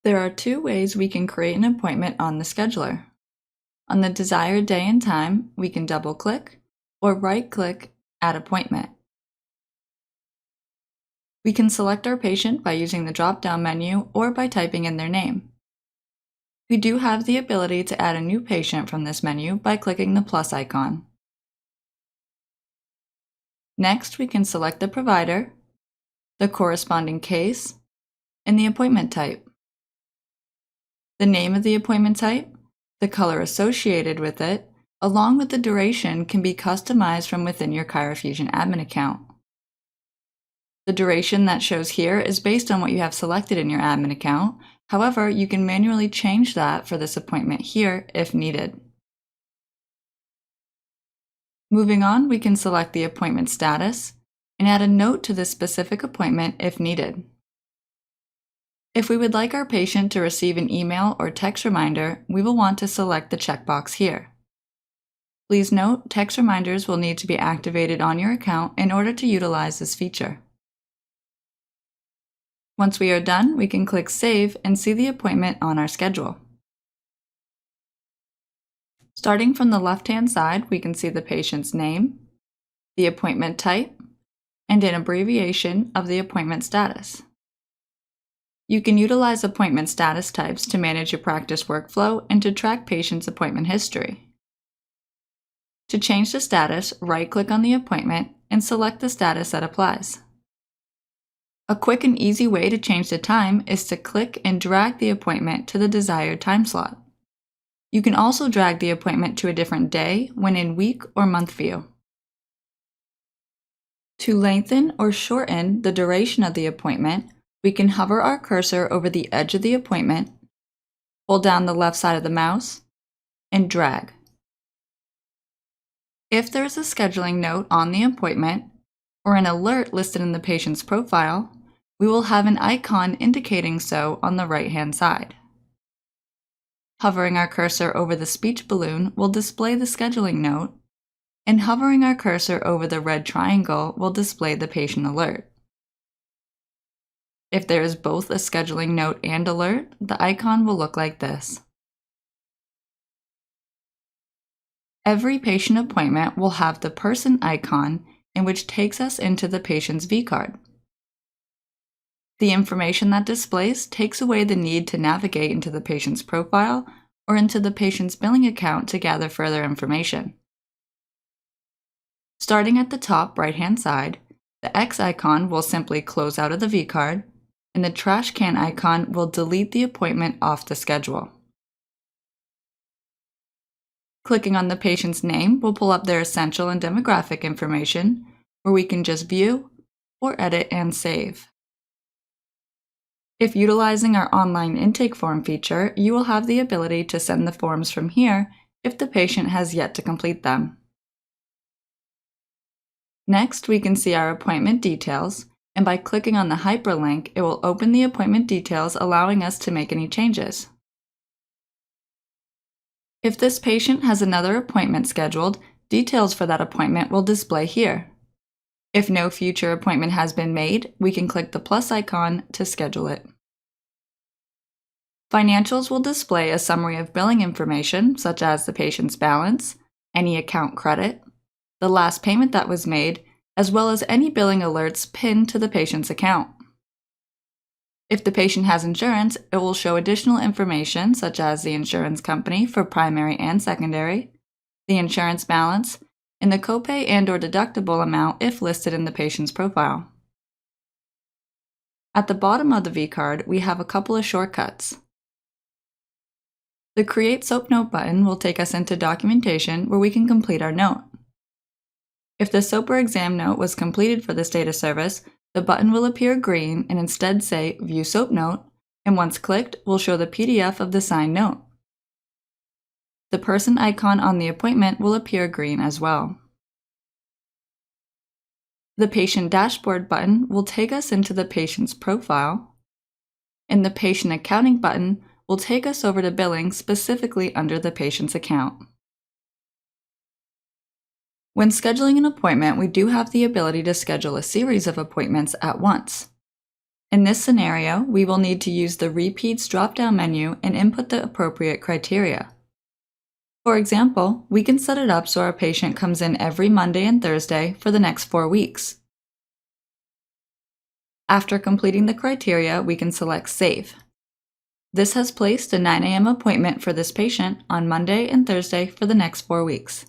There are two ways we can create an appointment on the scheduler. On the desired day and time, we can double-click or right-click Add Appointment. We can select our patient by using the drop-down menu or by typing in their name. We do have the ability to add a new patient from this menu by clicking the plus icon. Next, we can select the provider, the corresponding case, and the appointment type. The name of the appointment type, the color associated with it, along with the duration can be customized from within your ChiroFusion admin account. The duration that shows here is based on what you have selected in your admin account. However, you can manually change that for this appointment here if needed. Moving on, we can select the appointment status and add a note to this specific appointment if needed. If we would like our patient to receive an email or text reminder, we will want to select the checkbox here. Please note, text reminders will need to be activated on your account in order to utilize this feature. Once we are done, we can click Save and see the appointment on our schedule. Starting from the left-hand side, we can see the patient's name, the appointment type, and an abbreviation of the appointment status. You can utilize appointment status types to manage your practice workflow and to track patients' appointment history. To change the status, right-click on the appointment and select the status that applies. A quick and easy way to change the time is to click and drag the appointment to the desired time slot. You can also drag the appointment to a different day when in week or month view. To lengthen or shorten the duration of the appointment, we can hover our cursor over the edge of the appointment, hold down the left side of the mouse, and drag. If there is a scheduling note on the appointment, or an alert listed in the patient's profile, we will have an icon indicating so on the right-hand side. Hovering our cursor over the speech balloon will display the scheduling note, and hovering our cursor over the red triangle will display the patient alert. If there is both a scheduling note and alert, the icon will look like this. Every patient appointment will have the person icon, which takes us into the patient's vCard. The information that displays takes away the need to navigate into the patient's profile or into the patient's billing account to gather further information. Starting at the top right-hand side, the X icon will simply close out of the vCard, and the trash can icon will delete the appointment off the schedule. Clicking on the patient's name will pull up their essential and demographic information, where we can just view or edit and save. If utilizing our online intake form feature, you will have the ability to send the forms from here if the patient has yet to complete them. Next, we can see our appointment details, and by clicking on the hyperlink, it will open the appointment details, allowing us to make any changes. If this patient has another appointment scheduled, details for that appointment will display here. If no future appointment has been made, we can click the plus icon to schedule it. Financials will display a summary of billing information, such as the patient's balance, any account credit, the last payment that was made, as well as any billing alerts pinned to the patient's account. If the patient has insurance, it will show additional information such as the insurance company for primary and secondary, the insurance balance, and the copay and/or deductible amount if listed in the patient's profile. At the bottom of the vCard, we have a couple of shortcuts. The Create SOAP Note button will take us into documentation where we can complete our note. If the SOAPer exam note was completed for this data service, the button will appear green and instead say View SOAP Note, and once clicked, will show the PDF of the signed note. The person icon on the appointment will appear green as well. The Patient Dashboard button will take us into the patient's profile, and the Patient Accounting button will take us over to billing specifically under the patient's account. When scheduling an appointment, we do have the ability to schedule a series of appointments at once. In this scenario, we will need to use the Repeats drop-down menu and input the appropriate criteria. For example, we can set it up so our patient comes in every Monday and Thursday for the next 4 weeks. After completing the criteria, we can select Save. This has placed a 9 a.m. appointment for this patient on Monday and Thursday for the next 4 weeks.